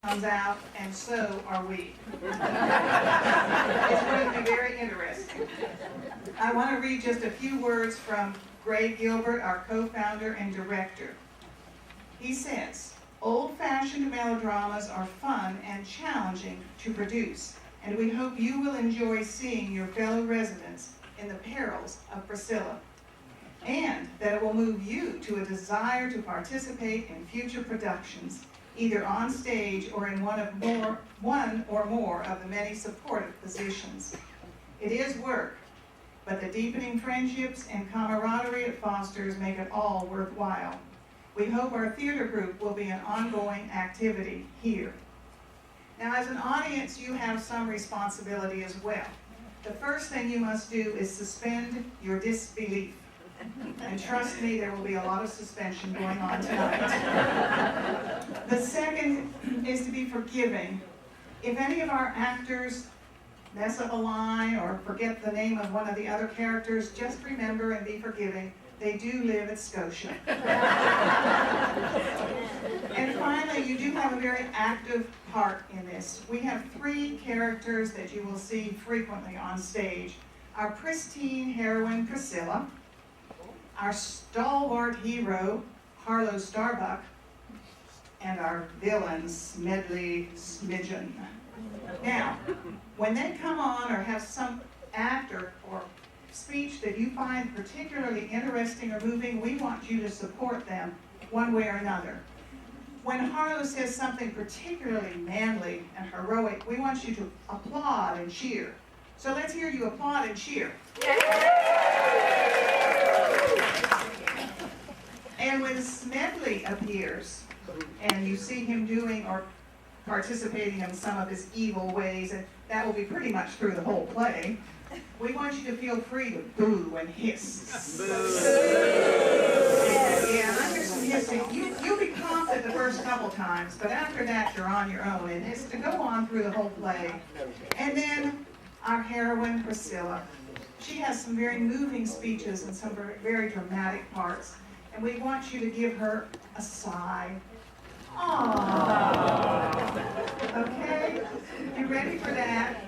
comes out, and so are we. It's going to be very interesting. I want to read just a few words from Gray Gilbert, our co-founder and director. He says, "Old-fashioned melodramas are fun and challenging to produce, and we hope you will enjoy seeing your fellow residents in the Perils of Priscilla, and that it will move you to a desire to participate in future productions, either on stage or in one or more of the many supportive positions. It is work, but the deepening friendships and camaraderie it fosters make it all worthwhile. We hope our theater group will be an ongoing activity here." Now, as an audience, you have some responsibility as well. The first thing you must do is suspend your disbelief. And trust me, there will be a lot of suspension going on tonight. The second is to be forgiving. If any of our actors mess up a line or forget the name of one of the other characters, just remember and be forgiving. They do live at Scotia. And finally, you do have a very active part in this. We have 3 characters that you will see frequently on stage. Our pristine heroine, Priscilla, our stalwart hero, Harlow Starbuck, and our villain, Smedley Smidgen. Now, when they come on or have some act or speech that you find particularly interesting or moving, we want you to support them one way or another. When Harlow says something particularly manly and heroic, we want you to applaud and cheer. So let's hear you applaud and cheer. And when Smedley appears, and you see him doing or participating in some of his evil ways, and that will be pretty much through the whole play, we want you to feel free to boo and hiss. Yeah, under some hissing. You'll be prompted the first couple times, but after that you're on your own, and it's to go on through the whole play. And then our heroine, Priscilla. She has some very moving speeches and some very, very dramatic parts, and we want you to give her a sigh. Aww. Okay? You ready for that?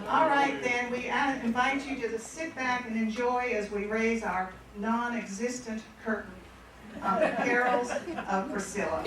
All right, then, we invite you to just sit back and enjoy as we raise our non-existent curtain on the Perils of Priscilla.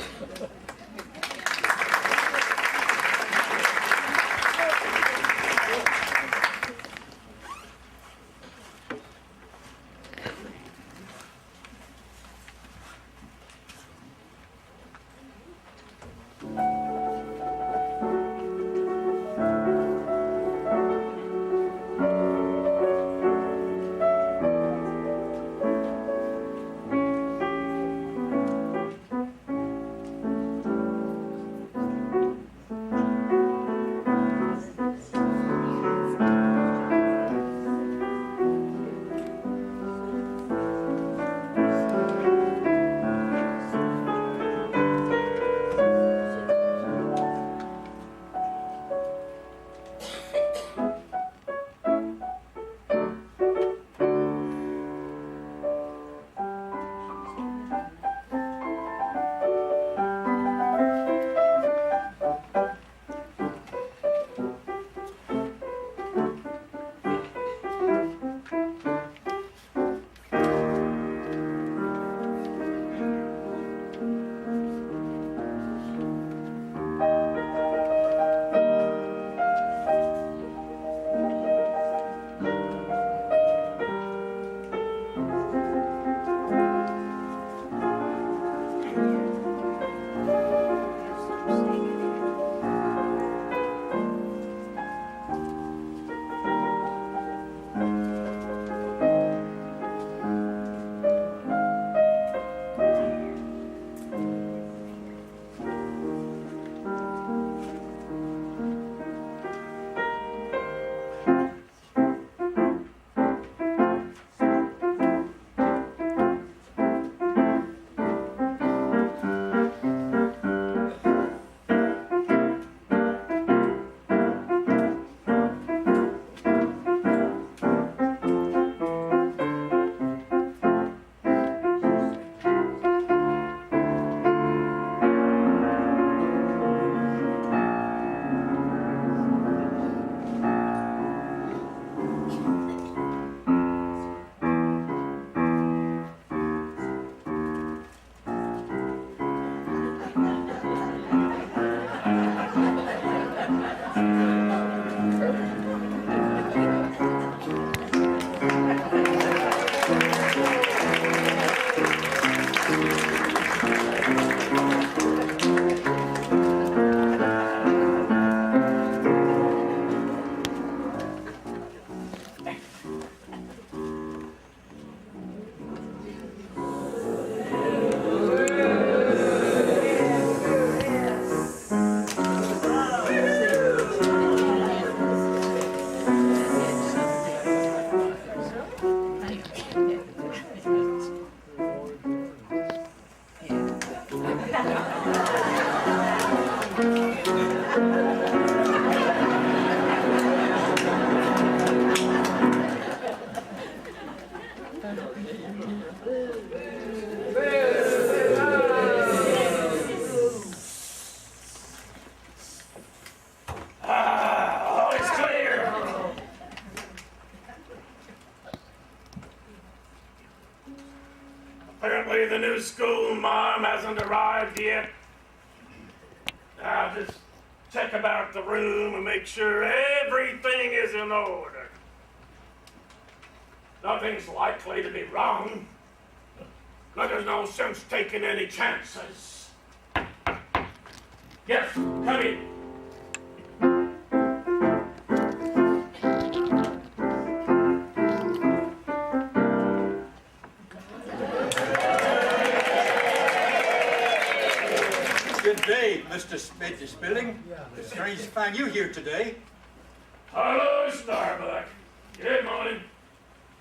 All is clear. Apparently the new school marm hasn't arrived yet. I'll just check about the room and make sure everything is in order. Nothing's likely to be wrong, but there's no sense taking any chances. Yes, come in. Good day, Mr. Spilling. It's strange to find you here today. Hello, Starbuck. Good morning.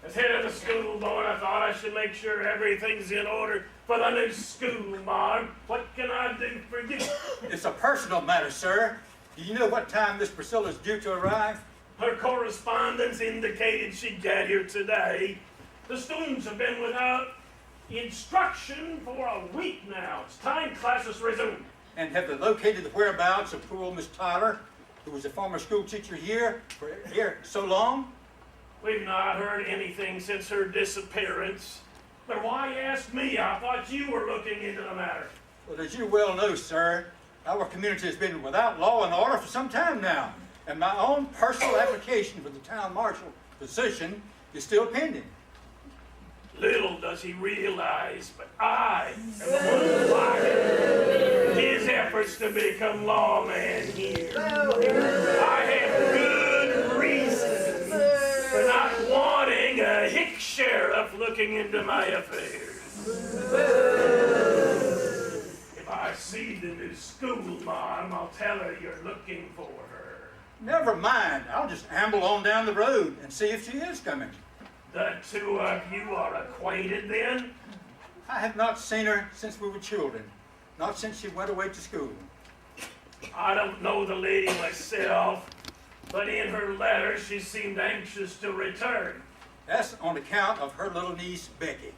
As head of the school board, I thought I should make sure everything's in order for the new school marm. What can I do for you? It's a personal matter, sir. Do you know what time Miss Priscilla is due to arrive? Her correspondence indicated she'd get here today. The students have been without instruction for a week now. It's time classes resume. And have they located the whereabouts of poor old Miss Tyler, who was a former school teacher here for so long? We've not heard anything since her disappearance. But why ask me? I thought you were looking into the matter. Well, as you well know, sir, our community has been without law and order for some time now, and my own personal application for the town marshal position is still pending. Little does he realize, but I am the one who fired his efforts to become lawman here. I have good reason for not wanting a hick sheriff looking into my affairs. If I see the new school marm, I'll tell her you're looking for her. Never mind. I'll just amble on down the road and see if she is coming. The two of you are acquainted then? I have not seen her since we were children. Not since she went away to school. I don't know the lady myself, but in her letter she seemed anxious to return. That's on account of her little niece, Becky.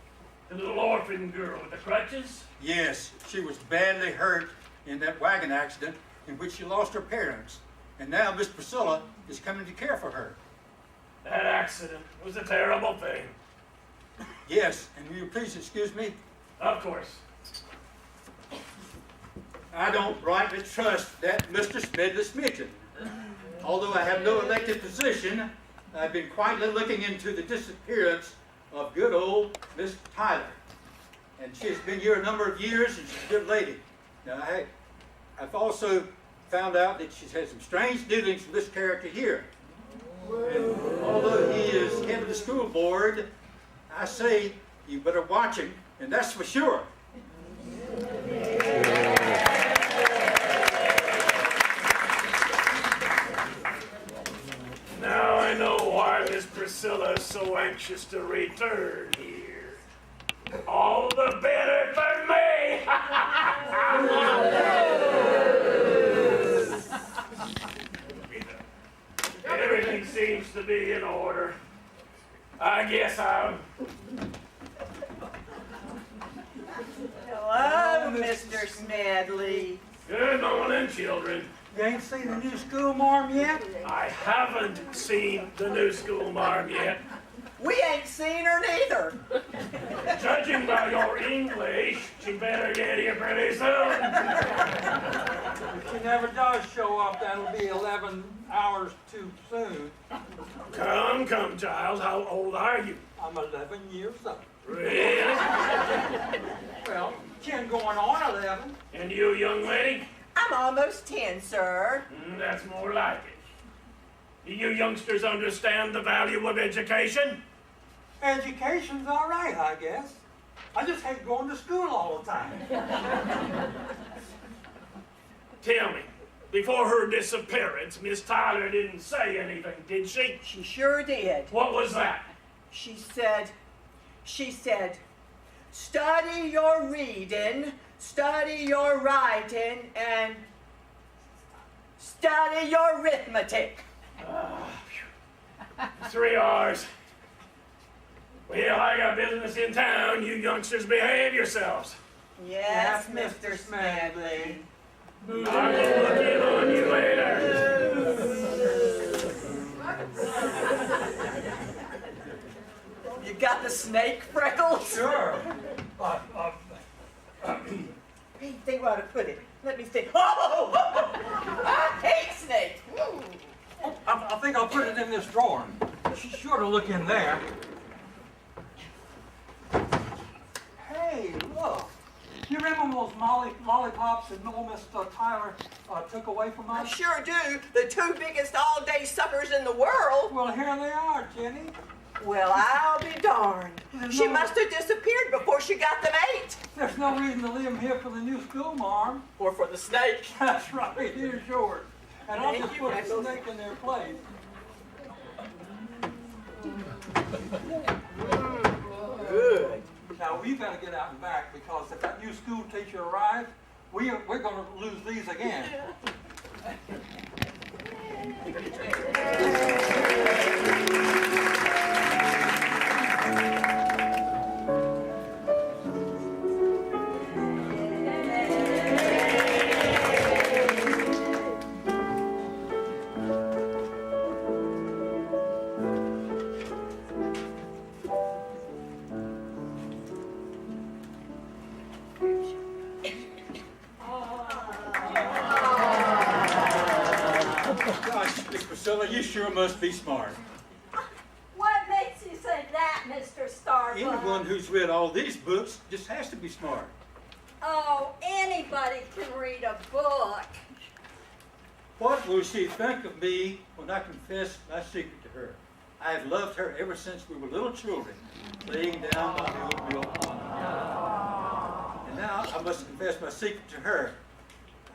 The little orphan girl with the crutches? Yes, she was badly hurt in that wagon accident in which she lost her parents. And now Miss Priscilla is coming to care for her. That accident was a terrible thing. Yes, and will you please excuse me? Of course. I don't rightly trust that Mr. Smedley Smithson. Although I have no elected position, I've been quietly looking into the disappearance of good old Miss Tyler. And she has been here a number of years, and she's a good lady. Now, I've also found out that she's had some strange dealings with this character here. And although he is head of the school board, I say you better watch him, and that's for sure. Now I know why Miss Priscilla is so anxious to return here. All the better for me! Everything seems to be in order. I guess I'll... Hello, Mr. Smedley. Good morning, children. You ain't seen the new school marm yet? I haven't seen the new school marm yet. We ain't seen her neither. Judging by your English, she better get here pretty soon. If she never does show up, that'll be 11 hours too soon. Come, child. How old are you? I'm 11 years old. Really? Well, 10 going on 11. And you, young lady? I'm almost 10, sir. That's more like it. Do you youngsters understand the value of education? Education's all right, I guess. I just hate going to school all the time. Tell me, before her disappearance, Miss Tyler didn't say anything, did she? She sure did. What was that? She said, study your reading, study your writing, and study your arithmetic. 3 R's. Well, I got business in town. You youngsters behave yourselves. Yes, Mr. Smedley. I'm gonna look in on you later. You got the snake freckles? Sure. Think where to put it. Let me think. Oh! I hate snakes. I think I'll put it in this drawer. She's sure to look in there. Hey, look. You remember those lollipops that old Mr. Tyler took away from I us? sure do. The two biggest all-day suckers in the world. Well, here they are, Jenny. Well, I'll be darned. There's She no- must have disappeared before she got them ate. There's no reason to leave them here for the new school, Marm. Or for the snake. That's right, here's yours. And I'll Thank just you, put the Freckles. snake in their place. Good. Now, we've got to get out and back because if that new school teacher arrives, we're going to lose these again. Gosh, Miss Priscilla, you sure must be smart. What makes you say that, Mr. Starbuck? Anyone who's read all these books just has to be smart. Oh, anybody can read a book. What will she think of me when I confess my secret to her? I have loved her ever since we were little children, laying down by the old mill pond. And now I must confess my secret to her.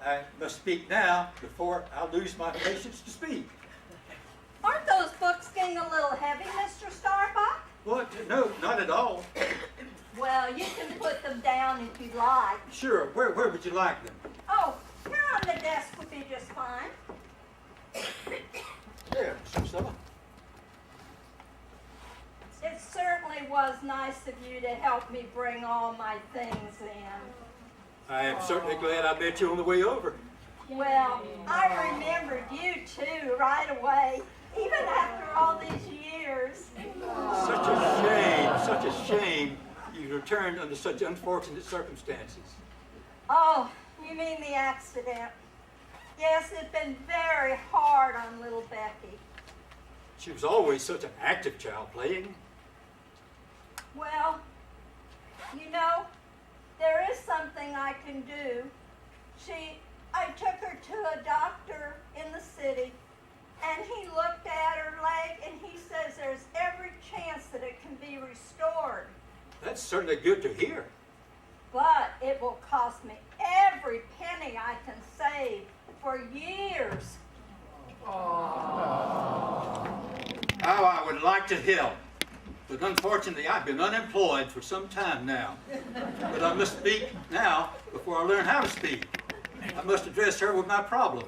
I must speak now before I lose my patience to speak. Aren't those books getting a little heavy, Mr. Starbuck? What? No, not at all. Well, you can put them down if you like. Sure, where would you like them? Oh, here on the desk would be just fine. There, Miss Priscilla. It certainly was nice of you to help me bring all my things in. I am certainly glad I met you on the way over. Well, I remembered you too right away, even after all these years. Such a shame you returned under such unfortunate circumstances. Oh, you mean the accident? Yes, it's been very hard on little Becky. She was always such an active child playing. Well, you know, there is something I can do. I took her to a doctor in the city, and he looked at her leg, and he says there's every chance that it can be restored. That's certainly good to hear. But it will cost me every penny I can save for years. How I would like to help. But unfortunately, I've been unemployed for some time now. But I must speak now before I learn how to speak. I must address her with my problem.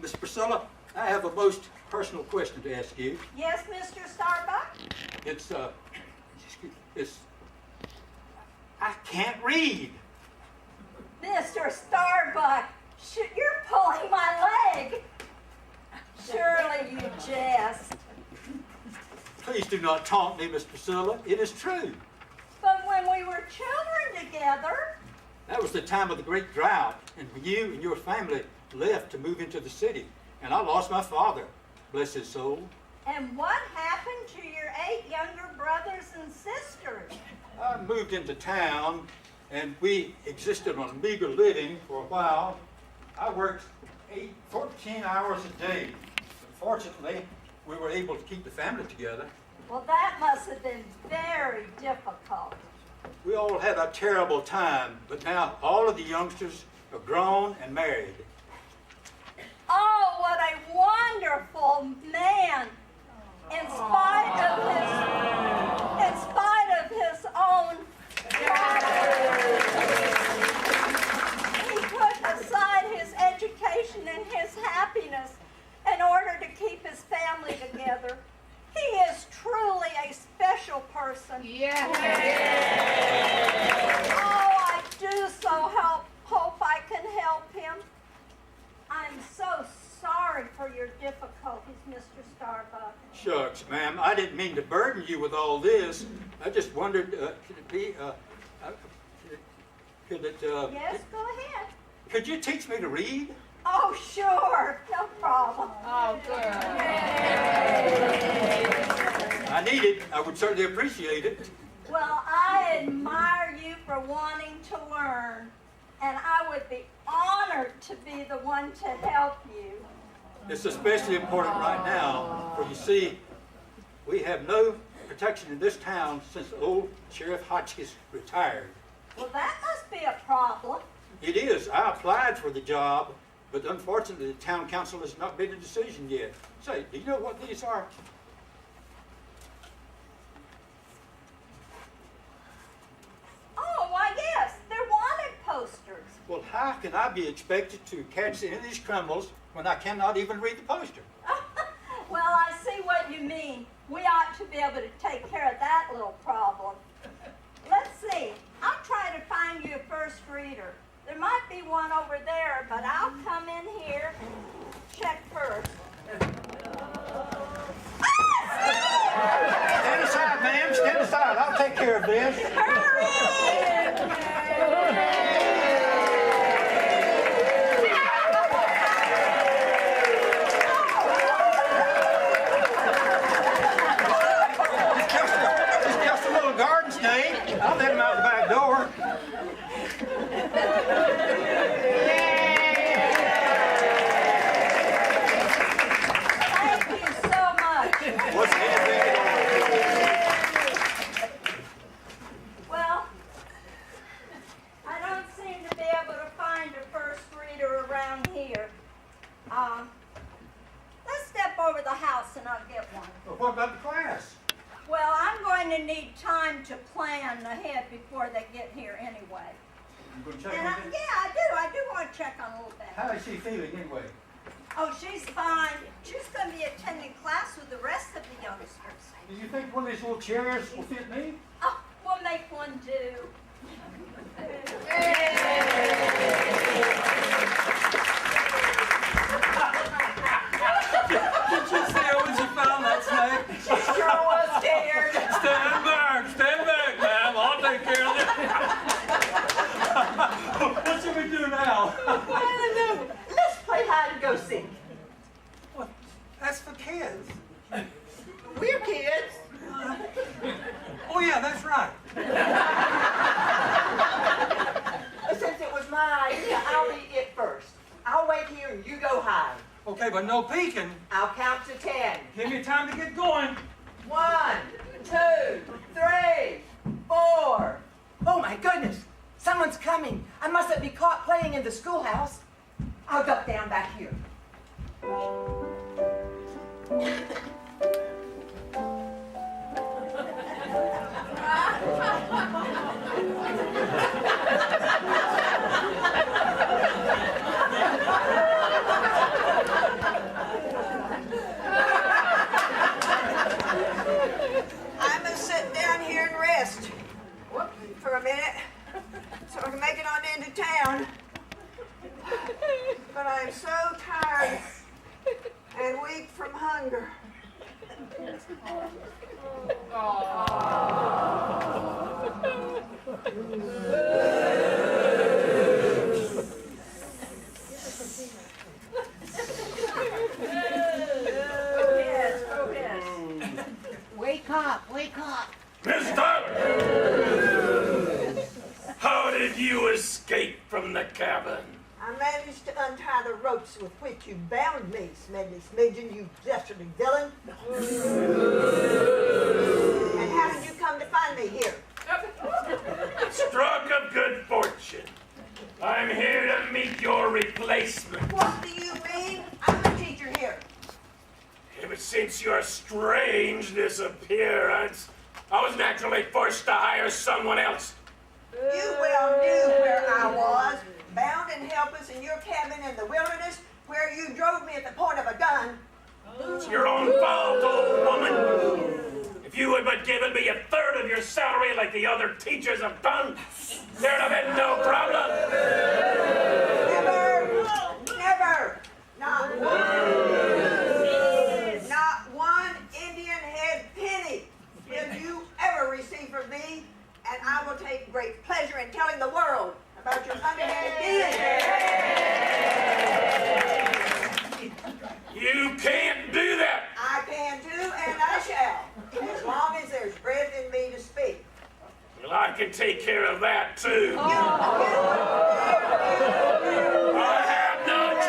Miss Priscilla, I have a most personal question to ask you. Yes, Mr. Starbuck? I can't read. Mr. Starbuck, you're pulling my leg. Surely you jest. Please do not taunt me, Miss Priscilla. It is true. But when we were children together, That was the time of the great drought, and when you and your family left to move into the city, and I lost my father, bless his soul. and what happened to your 8 younger brothers and sisters? I moved into town, and we existed on meager living for a while. I worked 14 hours a day. Fortunately, we were able to keep the family together. Well, that must have been very difficult. We all had a terrible time, but now all of the youngsters are grown and married. Oh, what a wonderful man! In spite of his own, he put aside his education and his happiness in order to keep his family together. He is truly a special person. Yes, Oh, I do hope I can help him. I'm so sorry for your difficulties, Mr. Starbuck. Shucks, ma'am, I didn't mean to burden you with all this. I just wondered, could it be, Yes, go ahead. could you teach me to read? Oh, sure, no problem. Oh, good. I need it. I would certainly appreciate it. Well, I admire you for wanting to learn, and I would be honored to be the one to help you. It's especially important right now, for you see, we have no protection in this town since old Sheriff Hotchkiss retired. Well, that must be a problem. It is. I applied for the job, but unfortunately the town council has not made a decision yet. Say, do you know what these are? Oh, why, yes, they're wanted posters. Well, how can I be expected to catch any of these criminals when I cannot even read the poster? Well, I see what you mean. We ought to be able to take care of that little problem. Let's see. I'll try to find you a first reader. There might be one over there, but I'll come in here and check first. Stand aside, ma'am. Stand aside. I'll take care of this. Hurry! It's just a little garden snake. I'll let him out the back door. Thank you so much. What's anything at all? Well, I don't seem to be able to find a first reader around here. Let's step over the house and I'll get one. Well, what about the class? Well, I'm going to need time to plan ahead before they get here anyway. You gonna check And on I do want to check on little Betty. How is she feeling anyway? Oh, she's fine. She's going to be attending class with the rest of the youngsters. Do you think one of these little chairs will fit me? Oh, we'll make one do. Did you see her when she found that snake? She sure was scared. Stand back, ma'am. I'll take care of it. What should we do now? I don't know. Let's play hide and go seek. Well, that's for kids. We're kids. Oh yeah, that's right. Since it was my idea, I'll read it first. I'll wait here and you go hide. Okay, but no peeking. I'll count to 10. Give me time to get going. 1, 2, 3, 4. Oh my goodness! Someone's coming. I mustn't be caught playing in the schoolhouse. I'll duck down back here. I'm gonna sit down here and rest for a minute so I can make it on into town. But I'm so tired and weak from hunger. Wake up, wake up. Miss Tyler! How did you escape from the cabin? I managed to untie the ropes with which you bound me, Smedley Smidgen, you dastardly villain. And how did you come to find me here? Stroke of good fortune. I'm here to meet your replacement. What do you mean? I'm the teacher here. Ever since your strange disappearance, I was naturally forced to hire someone else. You well knew where I was, bound and helpless in your cabin in the wilderness, where you drove me at the point of a gun. It's your own fault, old woman. If you had but given me a third of your salary like the other teachers have done, there'd have been no problem. Never, not one Indian head penny will you ever receive from me, and I will take great pleasure in telling the world about your underhanded dealings. You can't do that. I can do, and I shall, as long as there's breath in me to speak. Well, I can take care of that too. I have no choice.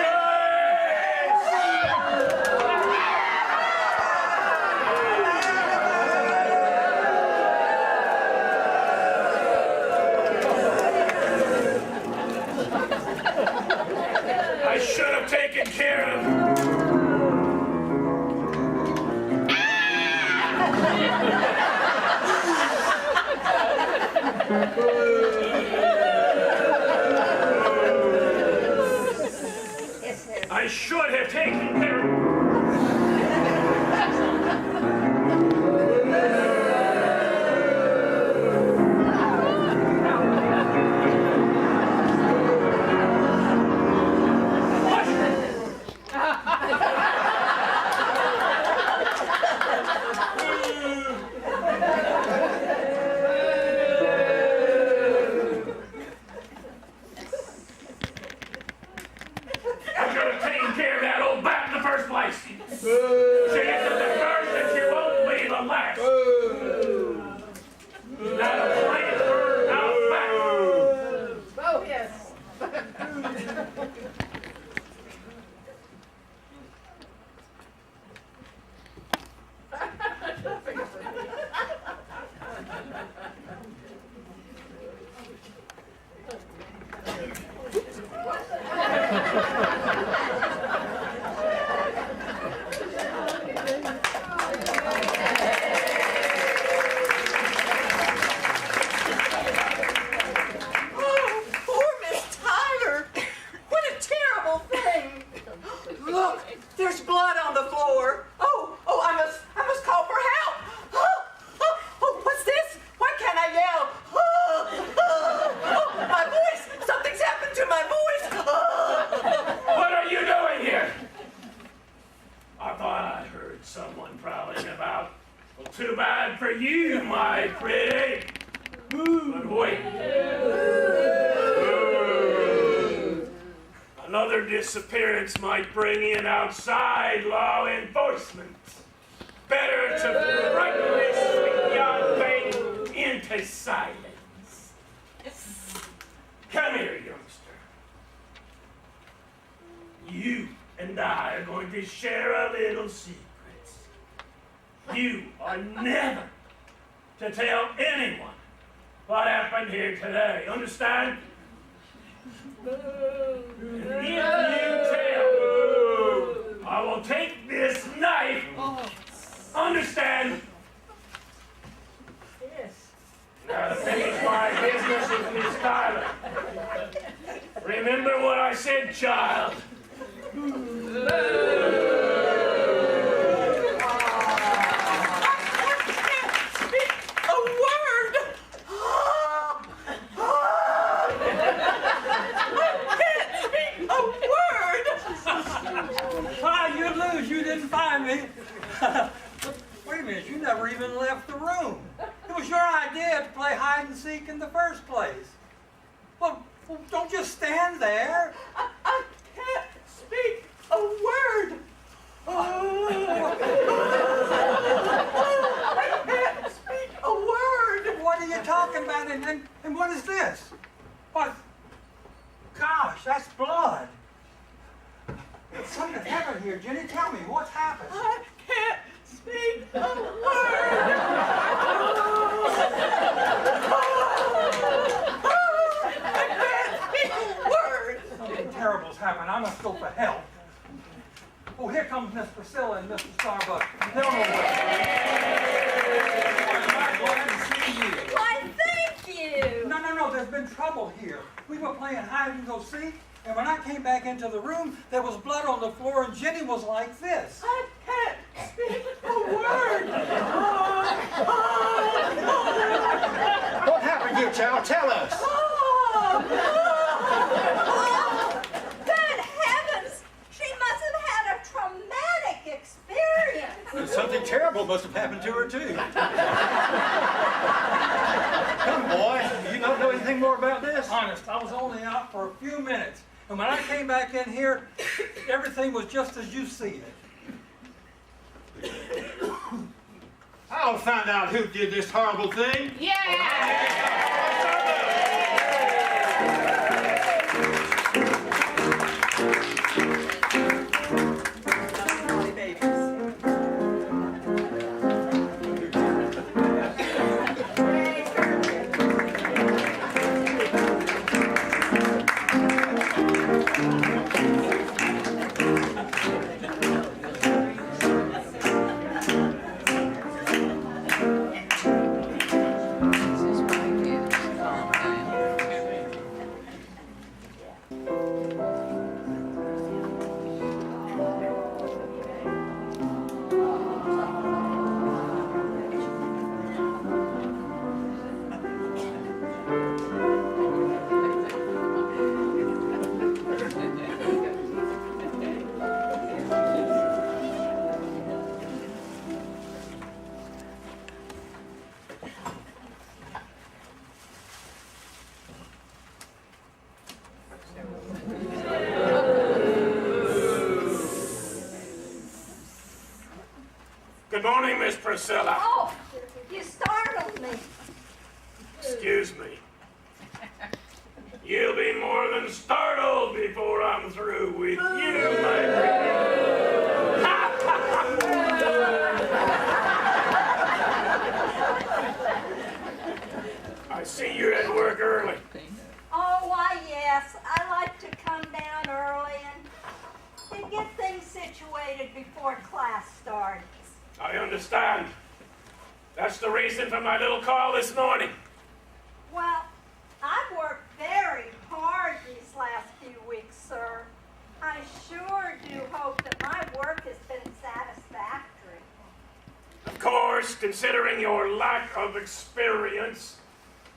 I should have taken care of. I should have taken care of. Another disappearance might bring in outside law enforcement. Better to frighten this sweet young thing into silence. Come here, youngster. You and I are going to share a little secret. You are never to tell anyone what happened here today. Understand? And if you tell, I will take this knife. Understand? Yes. Now to finish my business with Miss Tyler. Remember what I said, child. You didn't find me. Wait a minute, you never even left the room. It was your idea to play hide and seek in the first place. Well, don't just stand there. I can't speak a word. I can't speak a word. What are you talking about? And what is this? What? Gosh, that's blood. Something happened here, Jenny. Tell me, what's happened? I can't speak a word. I can't speak a word. Something terrible's happened. I must go for help. Oh, here comes Miss Priscilla and Mr. Starbuck. They're on the way. I'm glad to see you. Why, thank you. No, there's been trouble here. We were playing hide and go seek. And when I came back into the room, there was blood on the floor, and Jenny was like this. I can't speak a word. What happened here, child? Tell us. Oh, good heavens! She must have had a traumatic experience. Something terrible must have happened to her, too. Come, boy. You don't know anything more about this? Honest, I was only out for a few minutes. And when I came back in here, everything was just as you see it. I'll find out who did this horrible thing. Good morning, Miss Priscilla. Oh, you startled me. Excuse me. You'll be more than startled before I'm through with you, my friend. I see you're at work early. Oh, why, yes. I like to come down early and get things situated before class starts. I understand. That's the reason for my little call this morning. Well, I've worked very hard these last few weeks, sir. I sure do hope that my work has been satisfactory. Of course, considering your lack of experience,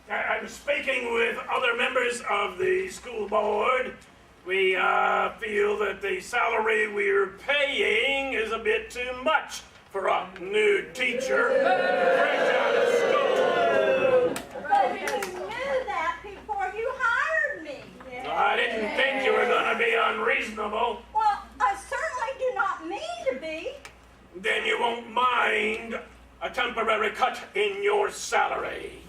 I'm speaking with other members of the school board. We feel that the salary we're paying is a bit too much for a new teacher fresh out of school. But you knew that before you hired me. I didn't think you were going to be unreasonable. Well, I certainly do not mean to be. Then you won't mind a temporary cut in your salary.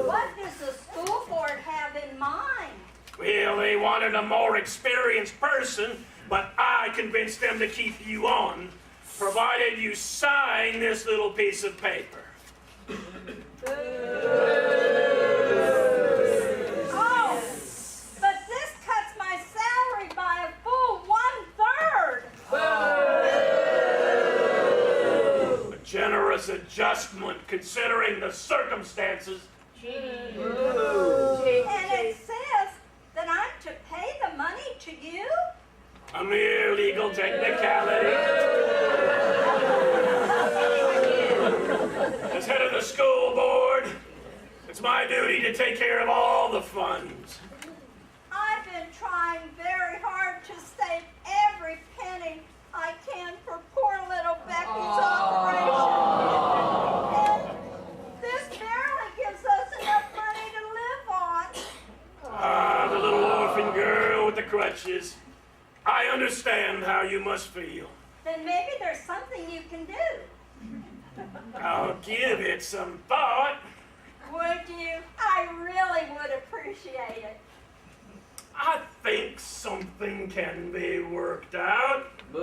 What does the school board have in mind? Well, they wanted a more experienced person, but I convinced them to keep you on, provided you sign this little piece of paper. Oh, but this cuts my salary by a full 1/3. A generous adjustment considering the circumstances. And it says that I'm to pay the money to you? A mere legal technicality. As head of the school board, it's my duty to take care of all the funds. I've been trying very hard to save every penny I can for poor little Becky's operation. And this barely gives us enough money to live on. Ah, the little orphan girl with the crutches. I understand how you must feel. Then maybe there's something you can do. I'll give it some thought. Would you? I really would appreciate it. I think something can be worked out. But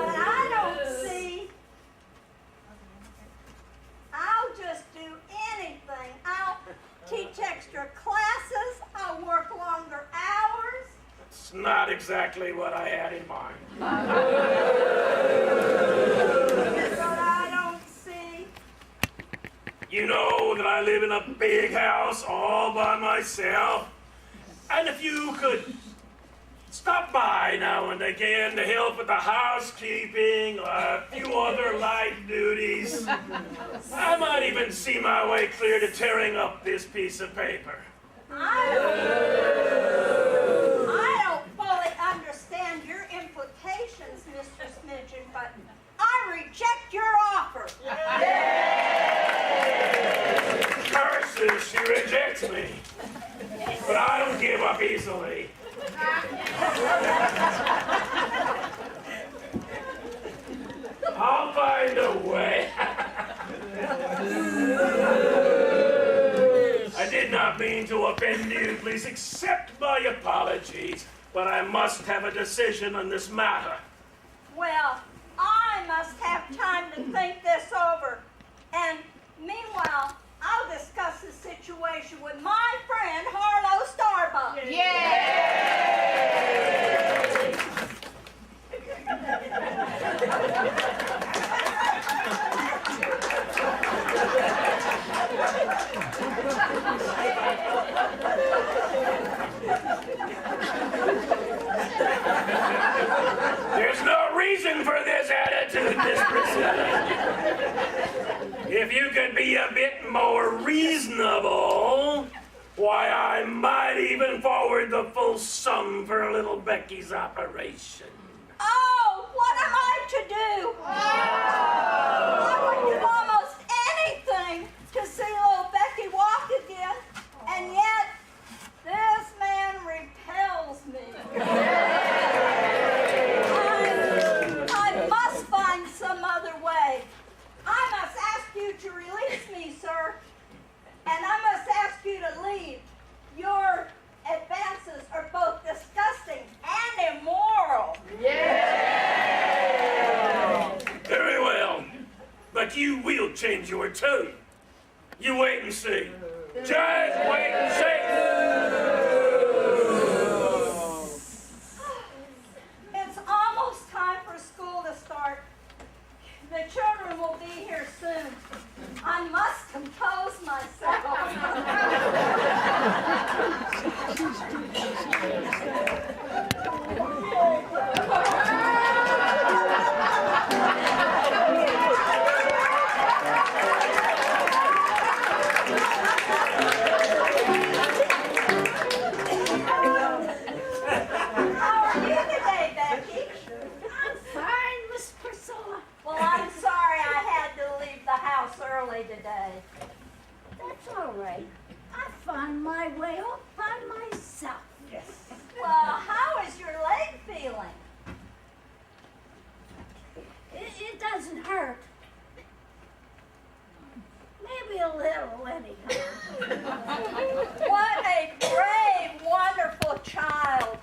I don't see. I'll just do anything. I'll teach extra classes. I'll work longer hours. It's not exactly what I had in mind. But I don't see. You know that I live in a big house all by myself. And if you could stop by now and again to help with the housekeeping or a few other light duties. I might even see my way clear to tearing up this piece of paper. I don't fully understand your implications, Mr. Smidgen, but I reject your offer. Curses, she rejects me. But I don't give up easily. I'll find a way. I did not mean to offend you. Please accept my apologies, but I must have a decision on this matter. Well, I must have time to think this over. And meanwhile, I'll discuss the situation with my friend Harlow Starbuck. There's no reason for this attitude, Miss Priscilla. If you could be a bit more reasonable, why, I might even forward the full sum for little Becky's operation. Oh, what am I to do? I would do almost anything to see little Becky walk again, and yet this man repels me. I must find some other way. I must ask you to release me, sir, and I must ask you to leave. Your advances are both disgusting and immoral. Very well, but you will change your tune. You wait and see. Just wait and see. It's almost time for school to start. The children will be here soon. I must compose myself. How are you today, Becky? I'm fine, Miss Priscilla. Well, I'm sorry I had to leave the house early today. That's all right. I found my way all by myself. Well, how is your leg feeling? It doesn't hurt. Maybe a little, anyhow. What a brave, wonderful child.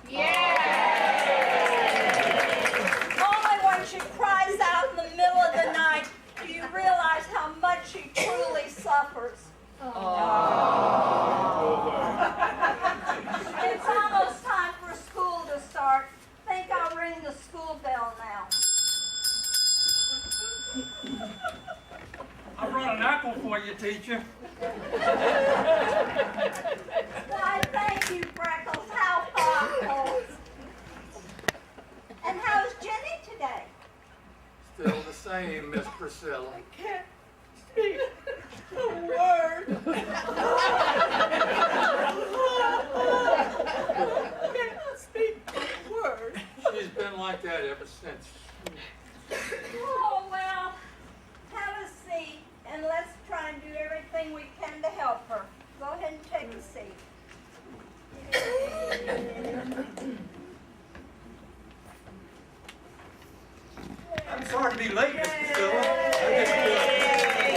Only when she cries out in the middle of the night do you realize how much she truly suffers. It's almost time for school to start. Think I'll ring the school bell now. I brought an apple for you, teacher. Why, thank you, Freckles. How thoughtful. And how's Jenny today? Still the same, Miss Priscilla. Can't speak a word. Can't speak a word. She's been like that ever since. Oh, well, have a seat, and let's try and do everything we can to help her. Go ahead and take a seat. I'm sorry to be late, Miss Priscilla.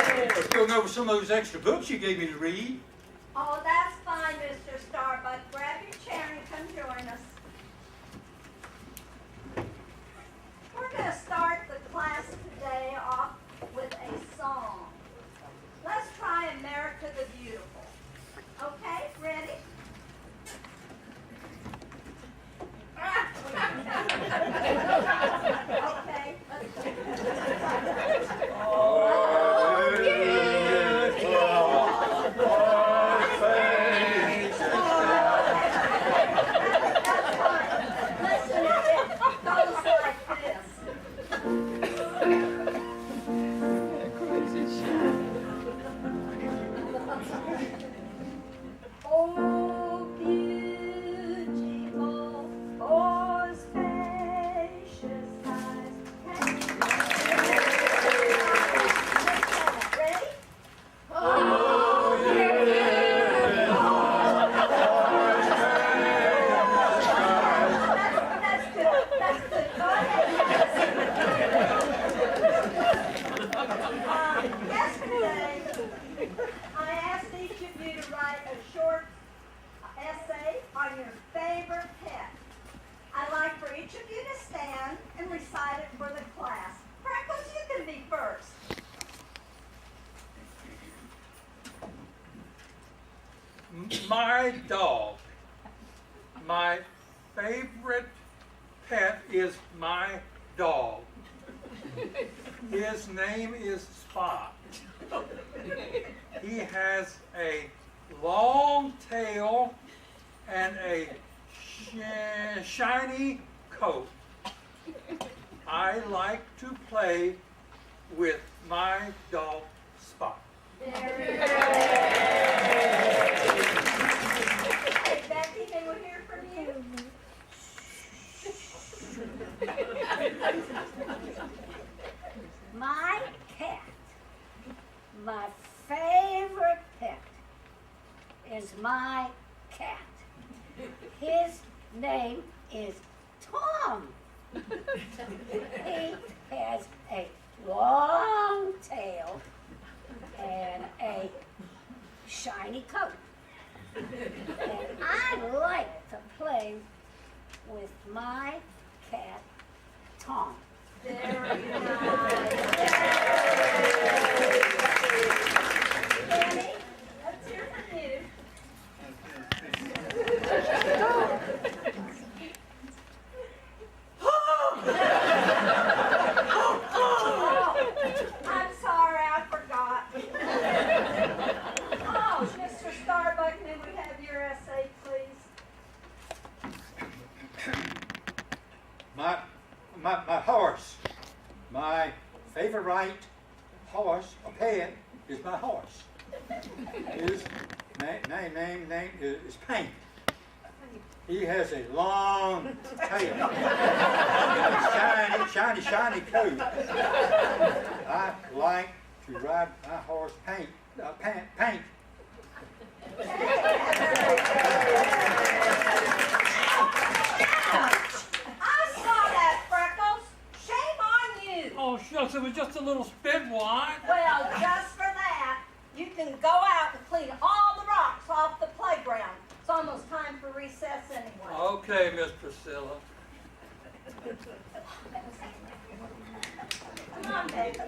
I was going over some of those extra books you gave me to read. Oh, that's fine, Mr. Starbuck. Grab your chair and come join us. We're going to start the class today off with a song. Let's try America the Beautiful. Okay, ready? Okay, let's do it. my dog. My favorite pet is my dog. His name is Spot. He has a long tail and a shiny coat. I like to play with my dog Spot. Hey, Becky, they will hear from you. My cat, my favorite pet, is my cat. His name is Tom. He has a long tail and a shiny coat. And I like to play with my cat, Tom. Very nice. Danny, let's hear from you. I'm sorry, I forgot. Oh, Mr. Starbuck, may we have your essay, please? My horse. My favorite horse, or pet, is my horse. His name is Paint. He has a long tail and a shiny coat. I like to ride my horse Paint. I saw that, Freckles. Shame on you. Oh, shucks, it was just a little spit wine. Well, just for that, you can go out and clean all the rocks off the playground. It's almost time for recess anyway. Okay, Miss Priscilla. Come on, baby.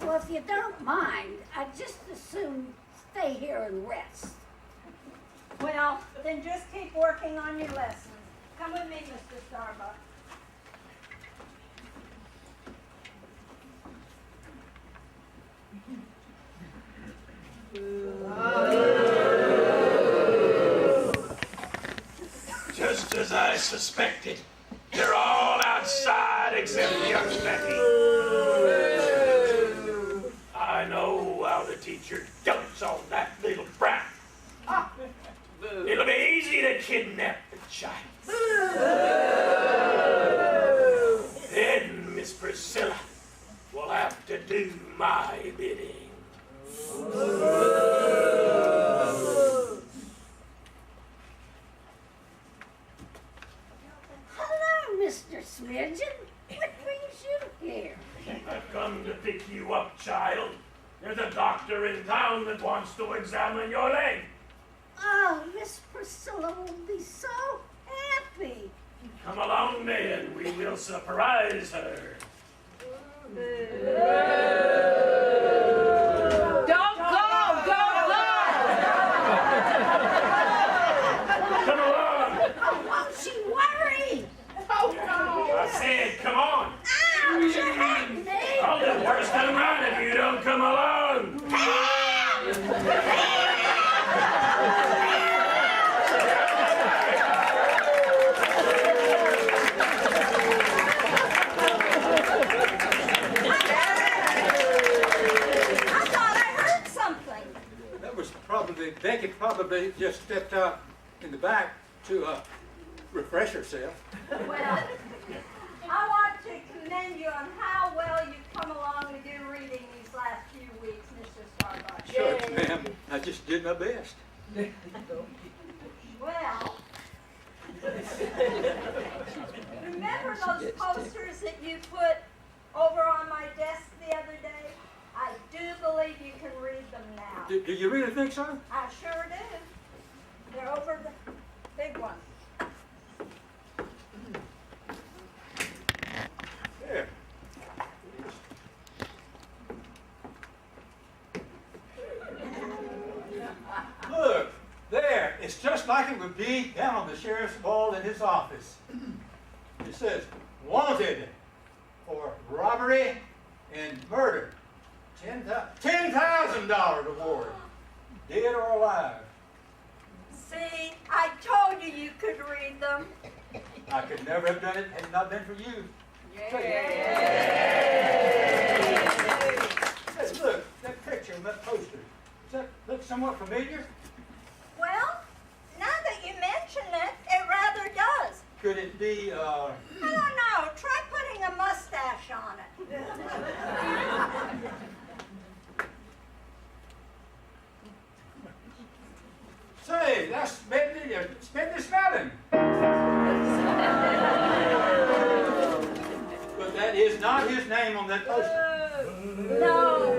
Well, if you don't mind, I'd just as soon stay here and rest. Well, then just keep working on your lessons. Come with me, Mr. Starbuck. Just as I suspected, they're all outside except young Becky. I know how the teacher dumps on that little brat. It'll be easy to kidnap the child. Then Miss Priscilla will have to do my bidding. Hello, Mr. Smidgen. What brings you here? I've come to pick you up, child. There's a doctor in town that wants to examine your leg. Oh, Miss Priscilla will be so happy. Come along then, we will surprise her. Don't go! Don't go! Come along. Oh, won't she worry? I said, come on. Ouch, you hurt me. I'll do worse than run if you don't come along. Becky probably just stepped out in the back to refresh herself. Well, I want to commend you on how well you've come along with your reading these last few weeks, Mr. Starbuck. Shucks, ma'am. I just did my best. Well, remember those posters that you put over on my desk the other day? I do believe you can read them now. Do you really think so? I sure do. They're over the big ones. There. Look, it's just like it would be down on the sheriff's wall in his office. It says, wanted for robbery and murder. $10,000 reward, dead or alive. See, I told you you could read them. I could never have done it had it not been for you. Hey, look, that picture on that poster. Does that look somewhat familiar? Well, now that you mention it, it rather does. Could it be, I don't know. Try putting a mustache on it. say, that's Smedley Smellin. But that is not his name on that poster. No.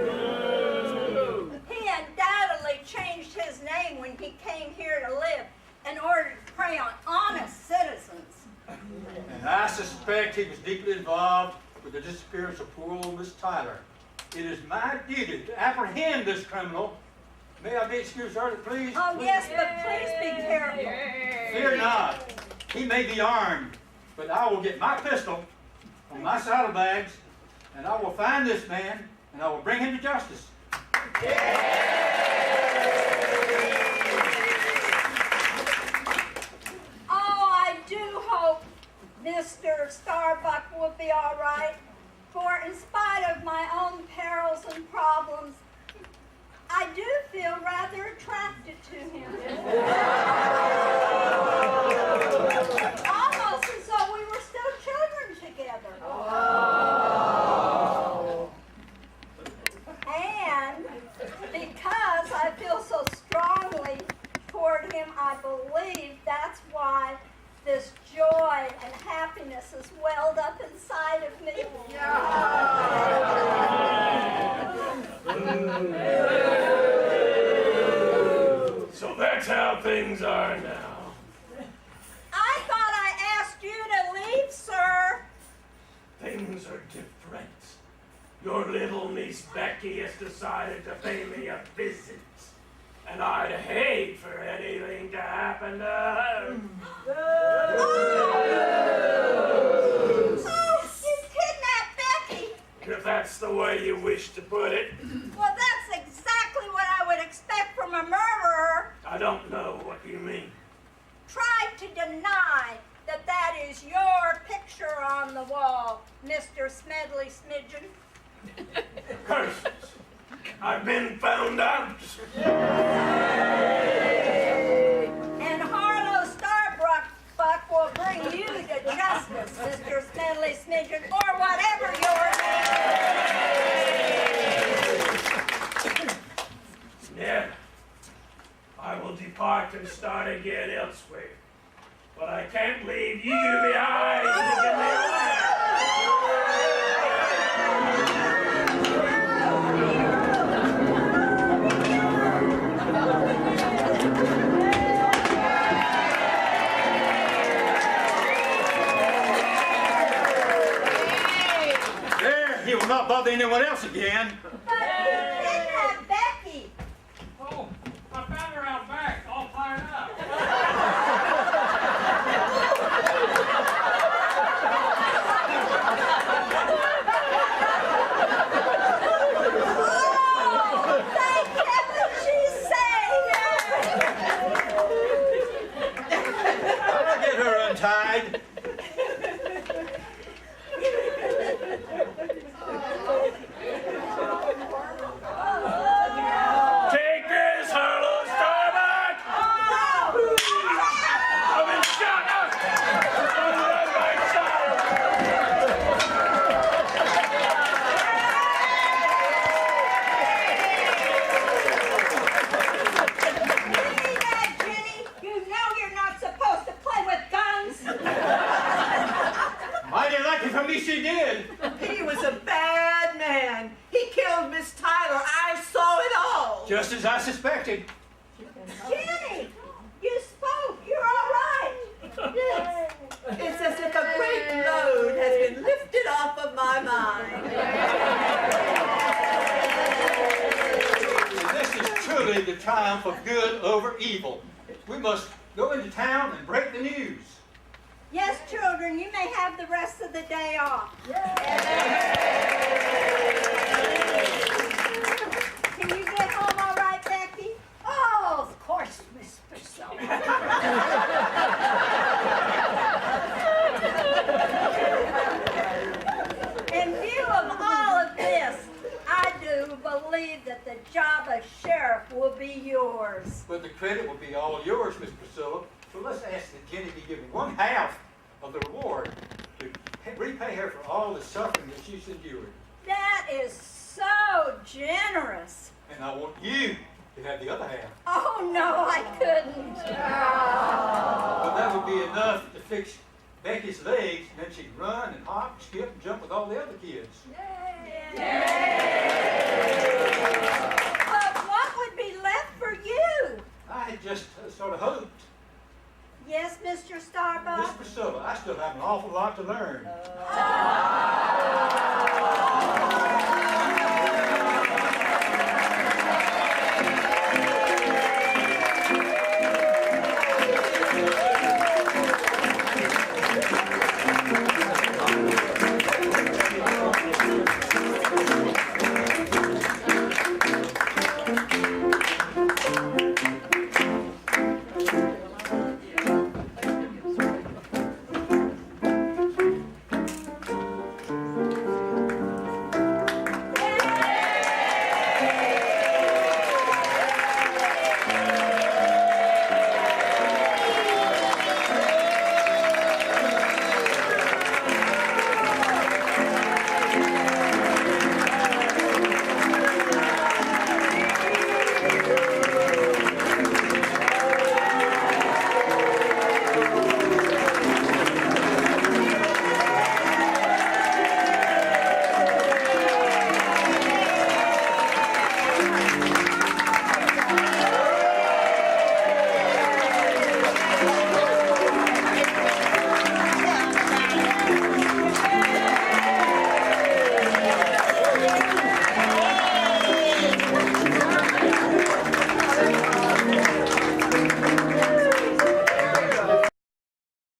He undoubtedly changed his name when he came here to live in order to prey on honest citizens. And I suspect he was deeply involved with the disappearance of poor old Miss Tyler. It is my duty to apprehend this criminal. May I be excused early, please? Oh, yes, but please be careful. Fear not. He may be armed, but I will get my pistol on my saddlebags, and I will find this man, and I will bring him to justice. Oh, I do hope Mr. Starbuck will be all right, for in spite of my own perils and problems, I do feel rather attracted to him. Almost as though we were still children together. And because I feel so strongly toward him, I believe that's why this joy and happiness has welled up inside of me. So that's how things are now. I thought I asked you to leave, sir. Things are different. Your little niece Becky has decided to pay me a visit. And I'd hate for anything to happen to her. Oh, you kidnapped Becky. If that's the way you wish to put it. Well, that's exactly what I would expect from a murderer. I don't know what you mean. Try to deny that that is your picture on the wall, Mr. Smedley Smidgen. Curses. I've been found out. And Harlow Starbuck will bring you to justice, Mr. Smedley Smidgen, or whatever your name is. Yeah. I will depart and start again elsewhere. But I can't leave you behind to get me away. He will not bother anyone else again. But you kidnapped Becky. Oh, I found her out back, all fired up. Oh, thank heaven she's safe. I'll get her untied. Take this, Harlow Starbuck! I've been shot out! Run, my child! See that, Jenny? You know you're not supposed to play with guns. Mighty lucky for me she did. He was a bad man. He killed Miss Tyler. I saw it all. Just as I suspected. Jenny, you spoke. You're all right. Yes. It's as if a great load has been lifted off of my mind. This is truly the triumph of good over evil. We must go into town and break the news. Yes, children, you may have the rest of the day off. Can you get home all right, Becky? Oh, of course, Miss Priscilla. In view of all of this, I do believe that the job of sheriff will be yours. But the credit will be all yours, Miss Priscilla. So let's ask that Jenny be given 1/2 of the reward to repay her for all the suffering that she's endured. That is so generous. And I want you to have the other half. Oh, no, I couldn't. But that would be enough to fix Becky's legs, and then she'd run and hop and skip and jump with all the other kids. But what would be left for you? I had just sort of hoped. Yes, Mr. Miss Starbuck? Priscilla, I still have an awful lot to learn. Oh.